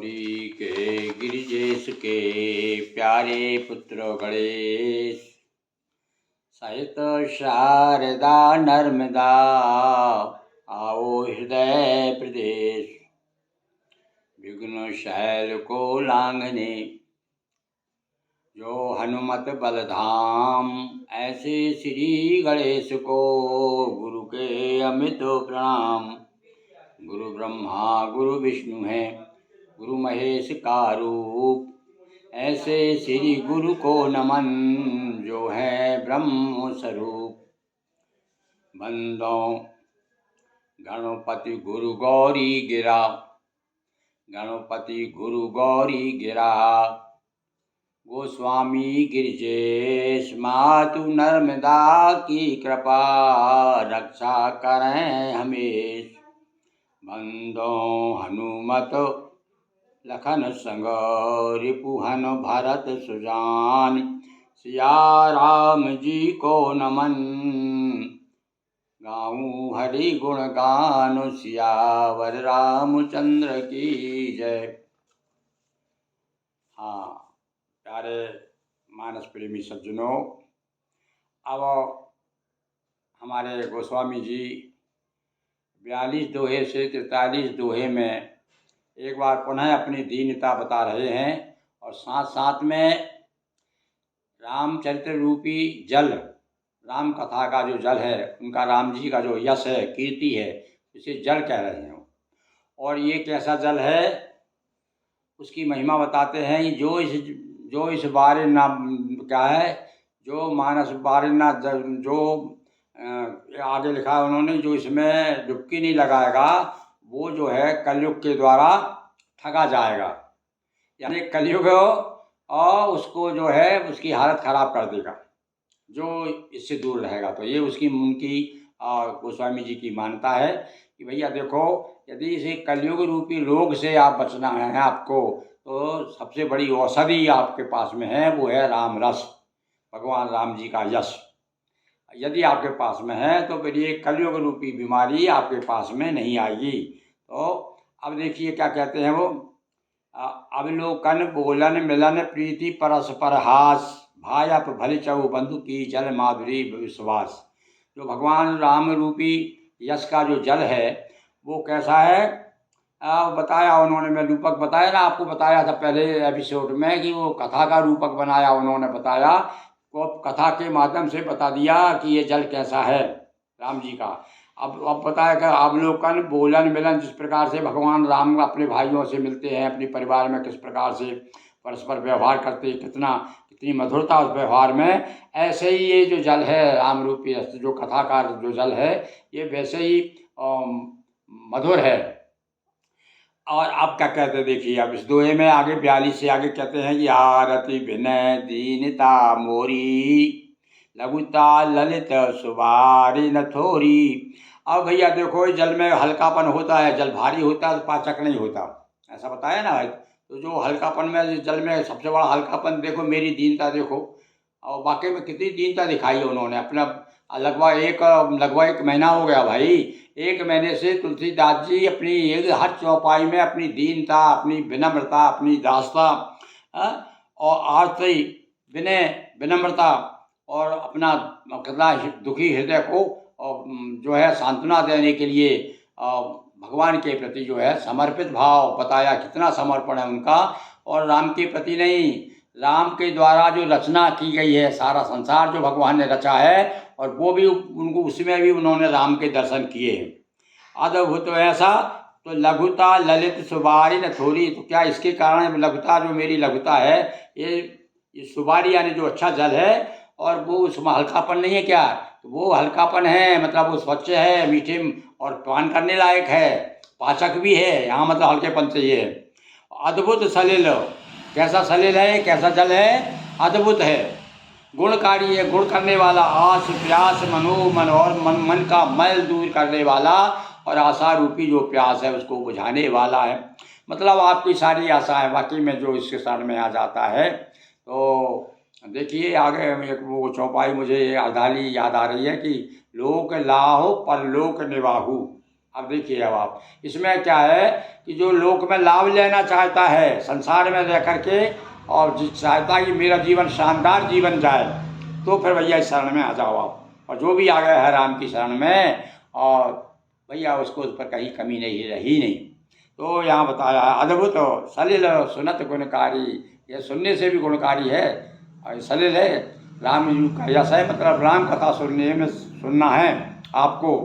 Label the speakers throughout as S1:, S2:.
S1: गौरी के गिरिजेश के प्यारे पुत्र गणेश, सहित शारदा नर्मदा आओ हृदय प्रदेश। विघ्न शैल को लांघने जो हनुमत बलधाम, ऐसे श्री गणेश को गुरु के अमित प्रणाम। गुरु ब्रह्मा गुरु विष्णु है, गुरु महेश का रूप, ऐसे श्री गुरु को नमन जो है ब्रह्म स्वरूप। बंदो गणपति गुरु गौरी गिरा, गणपति गुरु गौरी गिरा, गोस्वामी गिरिजेश मातु नर्मदा की कृपा रक्षा करें हमेश। बंदो हनुमत लखन संग रिपुहन भरत सुजान, सिया राम जी को नमन गाऊं हरि गुण गान, सियावर रामचंद्र की जय। हाँ प्यारे मानस प्रेमी सज्जनों, अब हमारे गोस्वामी जी 42 दोहे से 43 दोहे में एक बार पुनः अपनी दीनता बता रहे हैं और साथ साथ में रामचरित्र रूपी जल, राम कथा का जो जल है, उनका राम जी का जो यश है, कीर्ति है, इसे जल कह रहे हैं। और ये कैसा जल है उसकी महिमा बताते हैं। जो इस बारे ना क्या है, जो मानस बारे ना जो आगे लिखा है उन्होंने, जो इसमें डुबकी नहीं लगाएगा वो जो है कलयुग के द्वारा ठगा जाएगा, यानी कलयुग और उसको जो है उसकी हालत खराब कर देगा जो इससे दूर रहेगा। तो ये उनकी गोस्वामी जी की मान्यता है कि भैया देखो, यदि इसे कलयुग रूपी रोग से आप बचना है आपको, तो सबसे बड़ी औषधि आपके पास में है, वो है राम रस, भगवान राम जी का यश। यदि आपके पास में है तो फिर ये कलयुग रूपी बीमारी आपके पास में नहीं आएगी। तो अब देखिए क्या कहते हैं वो, अवलोकन बोलन मिलन प्रीति परस्पर हास, भायप भले चहु बंधु की जल माधुरी विश्वास। जो भगवान राम रूपी यश का जो जल है वो कैसा है, बताया उन्होंने, मैं रूपक बताया ना, आपको बताया था पहले एपिसोड में कि वो कथा का रूपक बनाया उन्होंने, बताया को कथा के माध्यम से बता दिया कि ये जल कैसा है राम जी का। अब बताया कि अवलोकन बोलन मिलन, जिस प्रकार से भगवान राम अपने भाइयों से मिलते हैं, अपने परिवार में किस प्रकार से परस्पर व्यवहार करते, कितनी मधुरता उस व्यवहार में, ऐसे ही ये जो जल है राम रूपी जो कथा का जो जल है, ये वैसे ही मधुर है। और अब क्या कहते हैं देखिए, अब इस दोहे में आगे 42 से आगे कहते हैं कि आरती विनय दीनता मोरी, लघुता ललित सुबारी न थोरी। अब भैया देखो, जल में हल्कापन होता है, जल भारी होता है तो पाचक नहीं होता, ऐसा बताया ना। तो जो हल्कापन में, जल में सबसे बड़ा हल्कापन देखो, मेरी दीनता देखो। और वाकई में कितनी दीनता दिखाई है उन्होंने। अपना लगभग एक महीना हो गया भाई, एक महीने से तुलसीदास जी अपनी एक हर चौपाई में अपनी दीनता, अपनी विनम्रता, अपनी दास्ता और आरती विनय विनम्रता और अपना कितना दुखी हृदय को और जो है सांत्वना देने के लिए भगवान के प्रति जो है समर्पित भाव बताया, कितना समर्पण है उनका। और राम के प्रति नहीं, राम के द्वारा जो रचना की गई है, सारा संसार जो भगवान ने रचा है, और वो भी उनको, उसमें भी उन्होंने राम के दर्शन किए हैं। अद्भुत ऐसा तो लघुता ललित सुबारी न थोरी। तो क्या इसके कारण लघुता, जो मेरी लघुता है, ये सुबारी यानी जो अच्छा जल है, और वो उसमें हल्कापन नहीं है क्या, तो वो हल्कापन है, मतलब वो स्वच्छ है, मीठे और पान करने लायक है, पाचक भी है, यहाँ मतलब हल्केपन से ये है। अद्भुत सलिल, कैसा सलिल है, कैसा जल है, अद्भुत है, गुणकारी है, गुण करने वाला, आस प्यास मनोमन और मन का मैल दूर करने वाला, और आशा रूपी जो प्यास है उसको बुझाने वाला है। मतलब आपकी सारी आशाएं वाकई में जो इसके शरण में आ जाता है। तो देखिए आगे एक वो चौपाई मुझे अर्धाली याद आ रही है कि लोक लाहो परलोक निवाहु, अब देखिए, अब आप इसमें क्या है कि जो लोक में लाभ लेना चाहता है संसार में रह करके, और जो चाहता है कि मेरा जीवन शानदार जीवन जाए, तो फिर भैया इस शरण में आ जाओ आप। और जो भी आ गया है राम की शरण में, और भैया उसको उस पर कहीं कमी नहीं रही नहीं। तो यहाँ बताया अद्भुत सलिल सुनत गुणकारी, ये सुनने से भी गुणकारी है और सलिल है। राम जी का यश है, मतलब राम कथा सुनने में सुनना है आपको।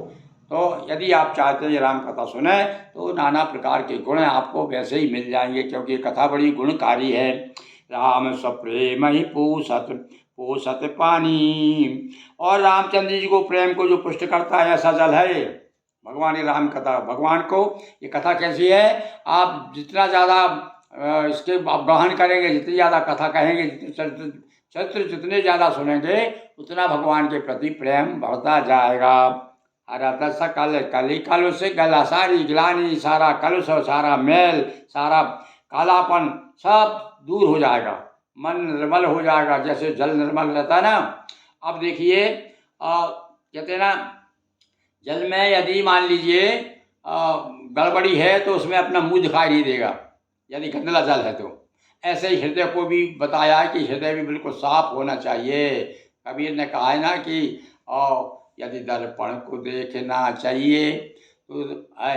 S1: तो यदि आप चाहते हैं राम कथा सुने तो नाना प्रकार के गुण आपको वैसे ही मिल जाएंगे, क्योंकि ये कथा बड़ी गुणकारी है। राम सप्रेम ही पूसत पूसत पानी, और रामचंद्र जी को प्रेम को जो पुष्ट करता है ऐसा जल है भगवान। ये राम कथा भगवान को, ये कथा कैसी है, आप जितना ज़्यादा इसके आप ग्रहण करेंगे, जितनी ज़्यादा कथा कहेंगे, जितने चरित्र जितने ज़्यादा सुनेंगे, उतना भगवान के प्रति प्रेम बढ़ता जाएगा। हर सकल कली कलुष गला सारी गिलानी, सारा कलुष और सारा मैल, सारा कालापन सब दूर हो जाएगा, मन निर्मल हो जाएगा, जैसे जल निर्मल रहता है ना। अब देखिए कहते हैं ना, जल में यदि मान लीजिए गड़बड़ी है तो उसमें अपना मुंह दिखाई नहीं देगा, यदि गंदला जल है तो। ऐसे ही हृदय को भी बताया है कि हृदय भी बिल्कुल साफ होना चाहिए। कबीर ने कहा है ना कि यदि दर्पण को देखना चाहिए तो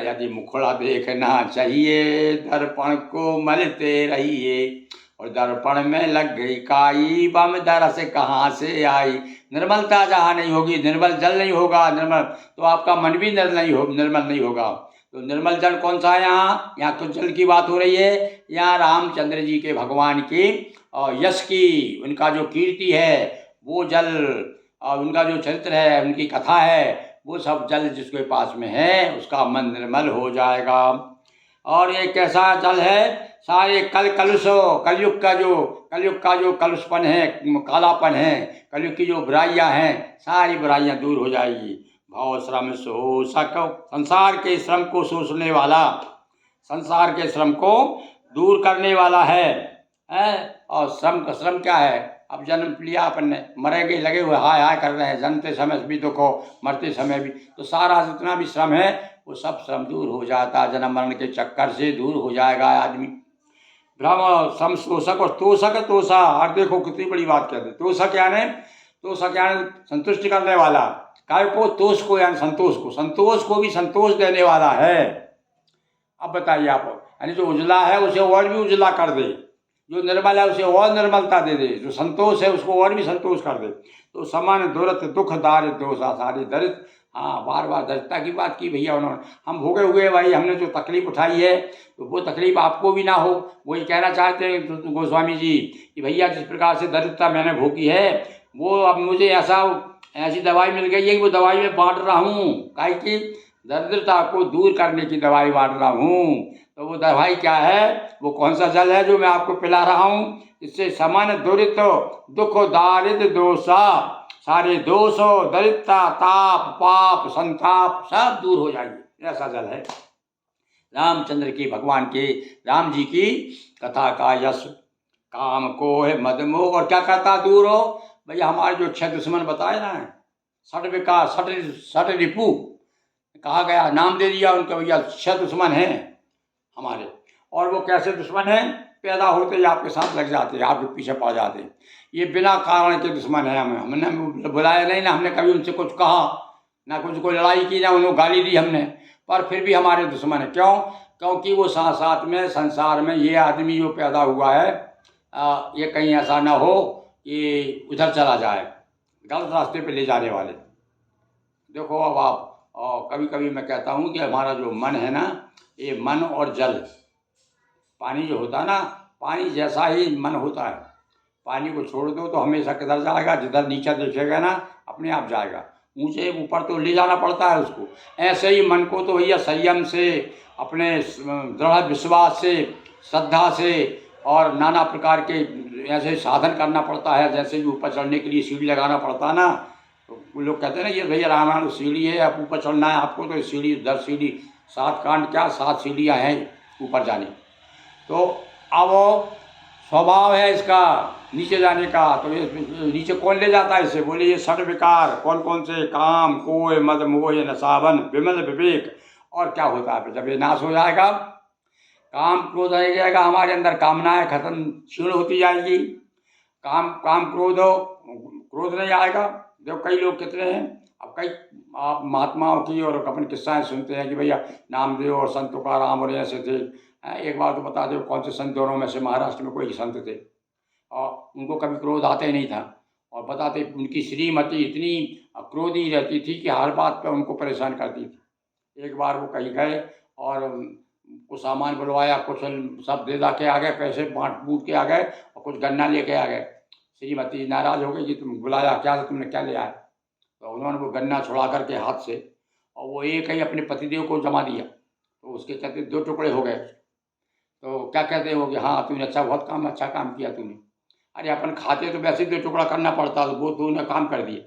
S1: यदि मुखड़ा देखना चाहिए, दर्पण को मलते रहिए, और दर्पण में लग गई काई, बम दर से कहाँ से आई। निर्मलता जहाँ नहीं होगी, निर्मल जल नहीं होगा, निर्मल तो आपका मन भी निर्मल नहीं होगा। तो निर्मल जल कौन सा है यहाँ तो जल की बात हो रही है। यहाँ रामचंद्र जी के भगवान की और यश की, उनका जो कीर्ति है वो जल, और उनका जो चरित्र है, उनकी कथा है, वो सब जल जिसके पास में है उसका मन निर्मल हो जाएगा। और ये कैसा जल है, सारे कलयुग का जो कलुषपन है, कालापन है, कलयुग की जो बुराइयां हैं, सारी बुराइयां दूर हो जाएगी। भाव श्रम सो सको, संसार के श्रम को सोचने वाला, संसार के श्रम को दूर करने वाला है। और श्रम क्या है, अब जन्म लिया अपन ने, मरेंगे लगे हुए हाय हाय कर रहे हैं, जन्मते समय भी दुख हो, मरते समय भी, तो सारा जितना भी श्रम है वो सब श्रम दूर हो जाता है, जन्म मरण के चक्कर से दूर हो जाएगा आदमी। ब्रह्म सम तोषक और तोषा, और देखो कितनी बड़ी बात कहते, तोषक यानी संतुष्ट करने वाला, काय को तोष को यानी संतोष को भी संतोष देने वाला है। अब बताइए आप, यानी जो उजला है उसे और भी उजला कर दे, जो निर्मल है उसे और निर्मलता दे दे, जो संतोष है उसको और भी संतोष कर दे। तो समान दुरत दुख दारिद्र दोषा सारी दरिद्र, हाँ बार बार दरिद्रता की बात की भैया उन्होंने। हम भोगे हुए भाई, हमने जो तकलीफ उठाई है तो वो तकलीफ आपको भी ना हो, वही कहना चाहते हैं गोस्वामी जी कि भैया जिस प्रकार से दरिद्रता मैंने भोगी है, वो अब मुझे ऐसी दवाई मिल गई है कि वो दवाई में बांट रहा हूँ, काहे कि दरिद्रता को दूर करने की दवाई बांट रहा हूँ। तो वो दवाई क्या है, वो कौन सा जल है जो मैं आपको पिला रहा हूँ, इससे समान दुख दारिद्र दोषा, सारे दोषों दरिद्रता ताप पाप संताप सब दूर हो जाएंगे, ऐसा जल है। रामचंद्र की, भगवान के राम जी की कथा का यश काम को है मद मोह, और क्या करता दूर हो भैया, हमारे जो 6 दुश्मन बताए ना, सठ विकार सठ रिपु कहा गया, नाम दे दिया उनका, भैया 6 दुश्मन हैं हमारे। और वो कैसे दुश्मन हैं, पैदा होते ही आपके साथ लग जाते हैं, आपके पीछे पड़ जाते हैं, ये बिना कारण के दुश्मन है। हमने बुलाया नहीं ना, हमने कभी उनसे कुछ कहा ना, कुछ कोई लड़ाई की ना, उन्होंने गाली दी हमने, पर फिर भी हमारे दुश्मन है। क्यों? क्योंकि वो साथ साथ में संसार में ये आदमी जो पैदा हुआ है, ये कहीं ऐसा ना हो कि उधर चला जाए, गलत रास्ते पे ले जाने वाले। देखो अब आप, कभी कभी मैं कहता हूँ कि हमारा जो मन है ना, ये मन और जल, पानी जो होता है ना, पानी जैसा ही मन होता है। पानी को छोड़ दो तो हमेशा किधर जाएगा, जिधर नीचे देखेगा ना अपने आप जाएगा, ऊंचे ऊपर तो ले जाना पड़ता है उसको। ऐसे ही मन को तो भैया संयम से, अपने दृढ़ विश्वास से, श्रद्धा से, और नाना प्रकार के ऐसे साधन करना पड़ता है। जैसे भी ऊपर चढ़ने के लिए सीढ़ी लगाना पड़ता है ना, तो लोग कहते हैं ना ये भैया रामायण सीढ़ी है, आप ऊपर चढ़ना है आपको, तो सीढ़ी दर सीढ़ी 7 कांड क्या 7 सीढ़ियाँ हैं ऊपर जाने। तो अब स्वभाव है इसका नीचे जाने का, तो ये नीचे कौन ले जाता है इसे, बोले ये 6 विकार कौन कौन से, काम कोय मद मोह नसावन विमल विवेक, और क्या होता है फिर जब ये नाश हो जाएगा, काम क्रोध नहीं जाएगा, हमारे अंदर कामनाएं खत्म क्षीण होती जाएगी, काम काम क्रोध हो, क्रोध नहीं आएगा। देखो कई लोग कितने हैं, अब कई आप महात्माओं की और अपन किस्साएं सुनते हैं कि भैया नामदेव और संत तुकाराम और ऐसे थे। एक बार तो बता दो कौन से संत दोनों में से महाराष्ट्र में कोई संत थे और उनको कभी क्रोध आते ही नहीं था, और बताते उनकी श्रीमती इतनी क्रोधी रहती थी कि हर बात पर उनको परेशान करती थी। एक बार वो कहीं गए और कुछ सामान बुलवाया, कुछ सब दे दा के आ गए, पैसे बांट बूट के आ गए और कुछ गन्ना लेके आ गए। श्रीमती नाराज़ हो गई कि तुम बुलाया क्या, तुमने क्या ले आए? तो उन्होंने वो गन्ना छुड़ा करके हाथ से और वो एक ही अपने पतिदेव को जमा दिया, तो उसके चलते 2 टुकड़े हो गए। तो क्या कहते हो कि हाँ तूने अच्छा काम किया तूने। अरे अपन खाते तो वैसे 2 टुकड़ा करना पड़ता, तो वो तूने काम कर दिया।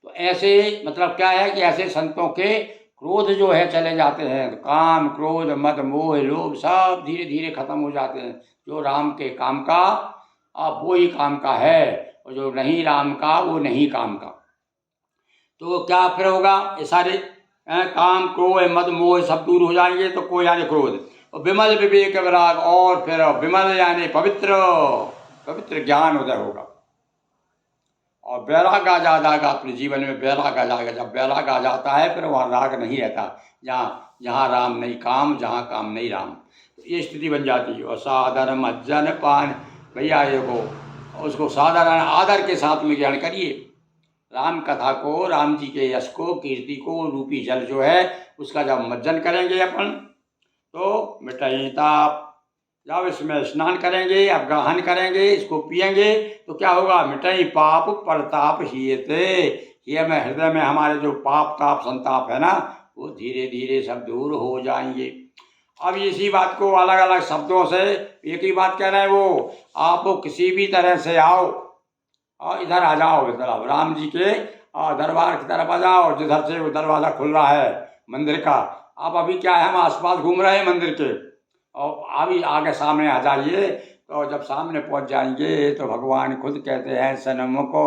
S1: तो ऐसे मतलब क्या है कि ऐसे संतों के क्रोध जो है चले जाते हैं, तो काम क्रोध मद मोह लोभ सब धीरे धीरे खत्म हो जाते हैं। जो राम के काम का वो ही काम का है, और जो नहीं राम का वो नहीं काम का। तो क्या फिर होगा, ये सारे काम क्रोध मद मोह सब दूर हो जाएंगे, तो कोई यानी क्रोध और विमल विवेक विराग, और फिर विमल यानी पवित्र पवित्र ज्ञान उदय होगा और वैराग आ जाएगा अपने जीवन में। वैराग आ जाएगा, जब वैराग आ जाता है फिर वहाँ राग नहीं रहता, जहाँ राम नहीं काम, जहाँ काम नहीं राम, तो ये स्थिति बन जाती है। और साधारण मज्जन पान, भैया ये को उसको साधारण आदर के साथ में ग्रहण करिए। राम कथा को, राम जी के यश को, कीर्ति को रूपी जल जो है उसका जब मज्जन करेंगे अपन, तो मिटाई ताप, जब इसमें स्नान करेंगे, अब ग्रहण करेंगे, इसको पिएंगे, तो क्या होगा, मिटाई पाप परताप हियते, ये में हृदय में हमारे जो पाप ताप संताप है ना, वो धीरे धीरे सब दूर हो जाएंगे। अब इसी बात को अलग अलग शब्दों से एक ही बात कह रहे हैं वो, आप किसी भी तरह से आओ और इधर आ जाओ, इधर आओ राम जी के दरबार की तरफ आ जाओ, और जिधर से वो दरवाज़ा खुल रहा है मंदिर का, आप अभी क्या है हम आसपास घूम रहे हैं मंदिर के, और अभी आगे सामने आ जाइए। तो जब सामने पहुंच जाएंगे तो भगवान खुद कहते हैं सनम को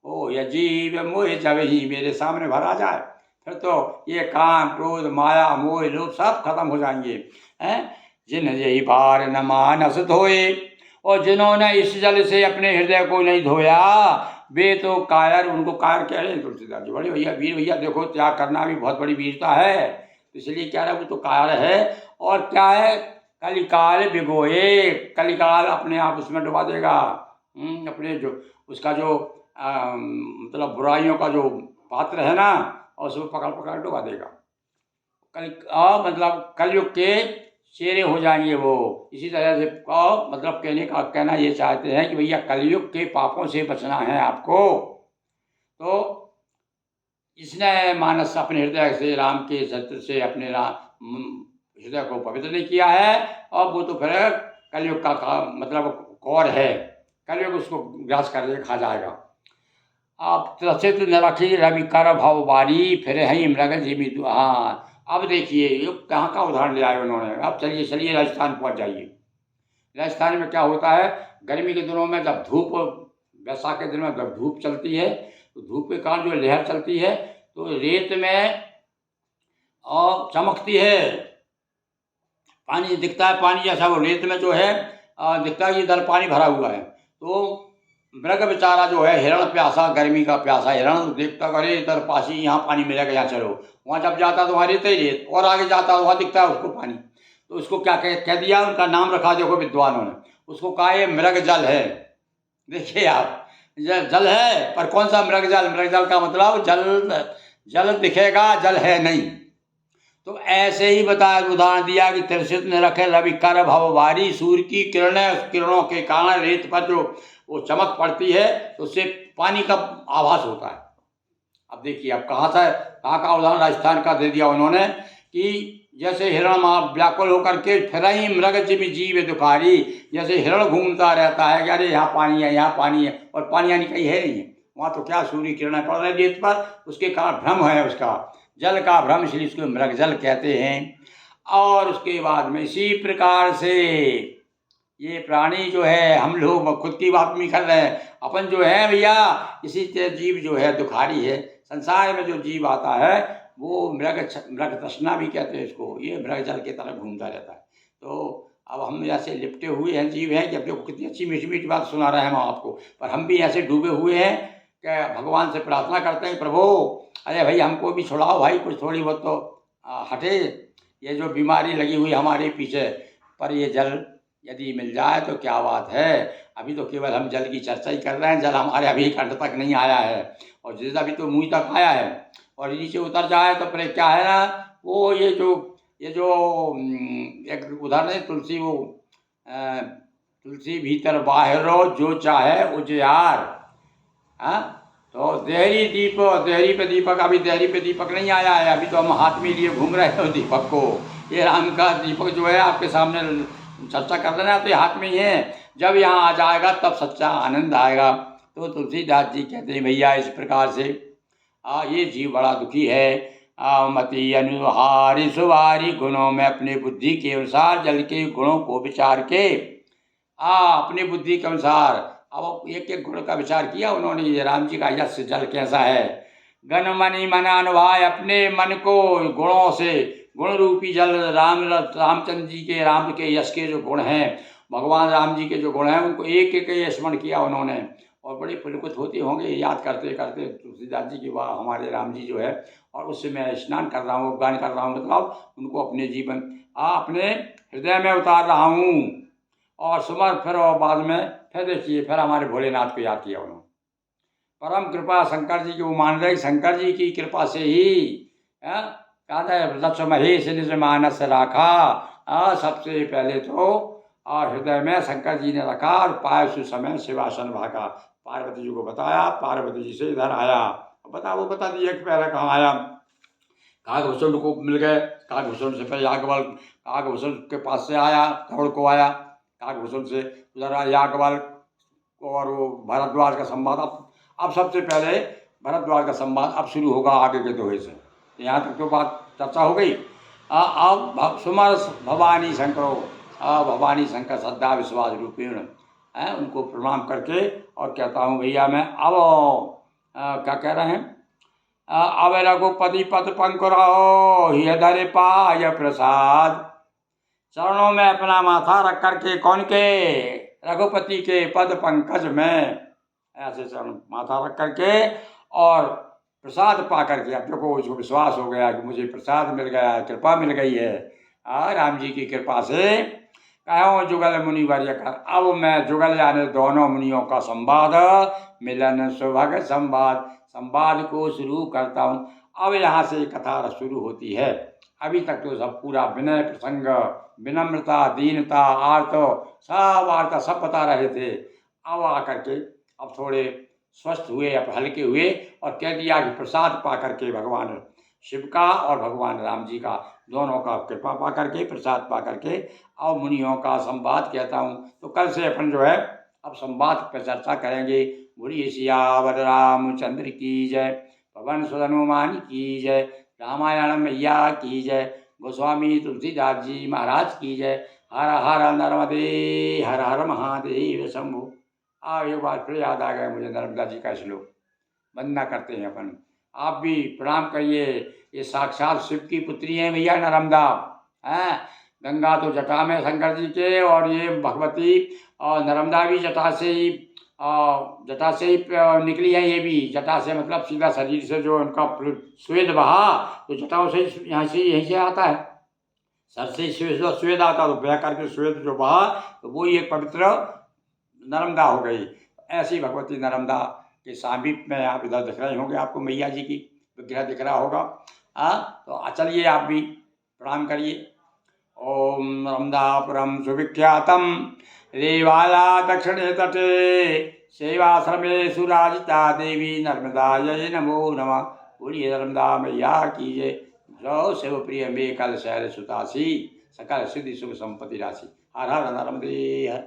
S1: ओ यजीव मोह जब ही मेरे सामने भर आ जाए, फिर तो ये काम क्रोध माया मोह लोभ सब खत्म हो जाएंगे हैं। जिन यही बार न मानस धोए, और जिन्होंने इस जल से अपने हृदय को नहीं धोया वे तो कायर, उनको कायर कह रहे हैं तुलसीदास जी, बड़े भैया वीर भैया देखो त्याग करना भी बहुत बड़ी वीरता है, इसलिए क्या रहा वो तो कायर है। और क्या है, कलिकाल भिगोए, कलिकाल अपने आप उसमें डुबा देगा, अपने जो उसका जो मतलब बुराइयों का जो पात्र है ना, और उसको पकड़ पकड़ डुबा देगा। मतलब कलयुग के चेहरे हो जाएंगे वो। इसी तरह से मतलब कहना ये चाहते हैं कि भैया कलयुग के पापों से बचना है आपको, तो इसने मानस अपने हृदय से राम के सत्य से अपने हृदय को पवित्र नहीं किया है, और वो तो फिर कलयुग का मतलब कौर है, कलयुग उसको ग्रास कर खा जाएगा। आप त्रसित न रखी रवि कर भाव बारी, फिर ही मृग जिमी। हाँ अब देखिए ये कहाँ का उदाहरण ले आए उन्होंने। अब चलिए राजस्थान पहुँच जाइए। राजस्थान में क्या होता है, गर्मी के दिनों में जब धूप, वैसाख के दिनों में जब धूप चलती है, तो धूप के कारण जो लहर चलती है तो रेत में और चमकती है, पानी दिखता है, पानी जैसा वो रेत में जो है दिखता है कि इधर पानी भरा हुआ है। तो मृग बेचारा जो है हिरण प्यासा, गर्मी का प्यासा हिरण देखता, अरे इधर पासी यहाँ पानी मिलेगा, यहाँ चलो। वहाँ जब जाता तो वहाँ रेत ही रेत, और आगे जाता तो वहाँ दिखता है उसको पानी। तो उसको क्या कह दिया, उनका नाम रखा देखो विद्वानों ने, उसको कहा ये मृग जल है। देखिए आप, जल है पर कौन सा मृग जल, मृग जल का मतलब जल दिखेगा, जल है नहीं। तो ऐसे ही बताया, उदाहरण दिया कि त्रिशित ने रखे रवि कर भवभारी, सूर्य की किरणों के कारण रेत पर जो वो चमक पड़ती है तो उससे पानी का आभास होता है। अब देखिए अब कहाँ का उदाहरण राजस्थान का दे दिया उन्होंने कि जैसे हिरण व्याकुल होकर के फिर ही मृग जिमी जीव दुखारी, जैसे हिरण घूमता रहता है कि अरे यहाँ पानी है, यहाँ पानी है, और पानी यानी कहीं है नहीं है वहाँ, तो क्या सूर्य किरणें पड़ रही रेत पर, उसके कारण भ्रम है, उसका जल का भ्रम, इसलिए उसको मृग जल कहते हैं। और उसके बाद में इसी प्रकार से ये प्राणी जो है, हम लोग खुद की बात नहीं कर रहे हैं, अपन जो है भैया इसी तरह जीव जो है दुखारी है। संसार में जो जीव आता है वो मृग तृष्णा भी कहते हैं इसको, ये मृग जल की तरह घूमता रहता है। तो अब हम ऐसे लिपटे हुए हैं जीव हैं कि अपने को कितनी अच्छी मीठी-मीठी बात सुना रहे हैं हम आपको, पर हम भी ऐसे डूबे हुए हैं कि भगवान से प्रार्थना करते हैं, प्रभु अरे भाई हमको भी छुड़ाओ भाई, कुछ थोड़ी बहुत तो हटे ये जो बीमारी लगी हुई हमारे पीछे। पर ये जल यदि मिल जाए तो क्या बात है। अभी तो केवल हम जल की चर्चा ही कर रहे हैं, जल हमारे अभी कंठ तक नहीं आया है, और जिस अभी तो मुँह तक आया है, और नीचे उतर जाए तो फिर क्या है ना, वो ये जो एक उदाहरण है तुलसी, वो तुलसी भीतर बाहरो जो चाहे उजियार। हाँ, तो देहरी पे दीपक, अभी देहरी पे दीपक नहीं आया है, अभी तो हम हाथ में लिए घूम रहे हैं दीपक को। ये राम का दीपक जो है आपके सामने चर्चा कर रहे हैं तो ये हाथ में ही है, जब यहाँ आ जाएगा तब सच्चा आनंद आएगा। तो तुलसीदास जी कहते हैं भैया इस प्रकार से ये जीव बड़ा दुखी है। मति अनुहारी सुवारी गुणों में अपने बुद्धि के अनुसार जल के गुणों को विचार के अपनी बुद्धि के अनुसार अब एक एक गुण का विचार किया उन्होंने। ये राम जी का यश जल कैसा है, गण मनि मनानुभाय, अपने मन को गुणों से, गुण रूपी जल रामचंद्र जी के, राम के यश के जो गुण हैं, भगवान राम जी के जो गुण हैं उनको एक एक स्मरण किया उन्होंने, और बड़े पुलकित होते होंगे याद करते करते तुलसीदास जी की वाह हमारे राम जी जो है। और उससे मैं स्नान कर रहा हूँ, गान कर रहा हूँ, मतलब उनको अपने जीवन अपने हृदय में उतार रहा हूँ। और सुबह फिर और बाद में फिर देखिए फिर हमारे भोलेनाथ को याद किया उन्होंने। परम कृपा शंकर जी की, वो मान रहे शंकर जी की कृपा से ही कहता है लक्ष्य महेश निज मानस राखा। सबसे पहले तो और हृदय में शंकर जी ने रखा, और पाए सु समय शिवासन भागा, पार्वती जी को बताया, पार्वती जी से इधर आया। वो बता दिया कि पहले कहाँ आया, काकभूषण को मिल गए, काकभूषण से पहले याज्ञवल काकभूषण के पास से आया, गरुड़ को आया, काकभूषण से उधर आया याज्ञवल, और वो भरद्वाज का संवाद। अब सबसे पहले भरद्वाज का संवाद अब शुरू होगा आगे के दोहे से। यहाँ तक तो बात चर्चा हो गई। अब सुमर भवानी शंकरो, भवानी शंकर श्रद्धा विश्वास रूपेण है, उनको प्रणाम करके और कहता हूँ भैया मैं अब क्या कह रहे हैं, अब रघुपति पद पंकुरो हृदय पाय प्रसाद, चरणों में अपना माथा रख करके, कौन के, रघुपति के पद पंकज में ऐसे चरण माथा रख करके और प्रसाद पा करके, अब देखो उसको विश्वास हो गया कि मुझे प्रसाद मिल गया है, कृपा मिल गई है राम जी की कृपा से। कहो जुगल मुनि वर्य कर, अब मैं जुगल यानी दोनों मुनियों का संवाद, मिलन सुभग संवाद को शुरू करता हूँ। अब यहाँ से कथा शुरू होती है। अभी तक तो सब पूरा विनय प्रसंग, विनम्रता, दीनता, आर्त, सब आर्त सब बता रहे थे। अब आकर के अब थोड़े स्वस्थ हुए, अब हल्के हुए, और कह दिया कि प्रसाद पा करके भगवान शिव का और भगवान राम जी का दोनों का कृपा पा करके, प्रसाद पा करके अब मुनियों का संवाद कहता हूँ। तो कल से अपन जो है अब संवाद पर चर्चा करेंगे। बोलिए सियावर रामचंद्र की जय, पवन सुत हनुमान की जय, रामायण मैया की जय, गोस्वामी तुलसीदास जी महाराज की जय। हर हर नर्मदे, हर हर महादेव शंभु। एक बार फिर याद आ गया मुझे नर्मदा जी का श्लोक, वंदना करते हैं अपन। आप भी प्रणाम करिए, ये साक्षात शिव की पुत्री हैं भैया नर्मदा हैं। गंगा तो जटा में शंकर जी के, और ये भगवती और नर्मदा भी जटा से ही निकली है। ये भी जटा से मतलब सीधा शरीर से जो उनका स्वेद बहा तो जटाओं से यहीं से आता है, सर से स्वेद आता तो बह करके स्वेद जो बहा तो वो ही एक पवित्र नर्मदा हो गई। ऐसी भगवती नर्मदा के सामीप में आप इधर दिख रहे होंगे, आपको मैया जी की विग्रह दिख रहा होगा। तो चलिए आप भी प्रणाम करिए। ओम नर्मदापुरम सुविख्यातम रेवाया दक्षिणे तटे, सेवाश्रमे सुराजिता देवी नर्मदायै नमो नमः। बोलिए नर्मदा मैया की जय। जय शिवप्रिय में कल शैल सुतासी, सकल सिद्धि सुख संपत्ति राशि। हर हर नर्मदे हर।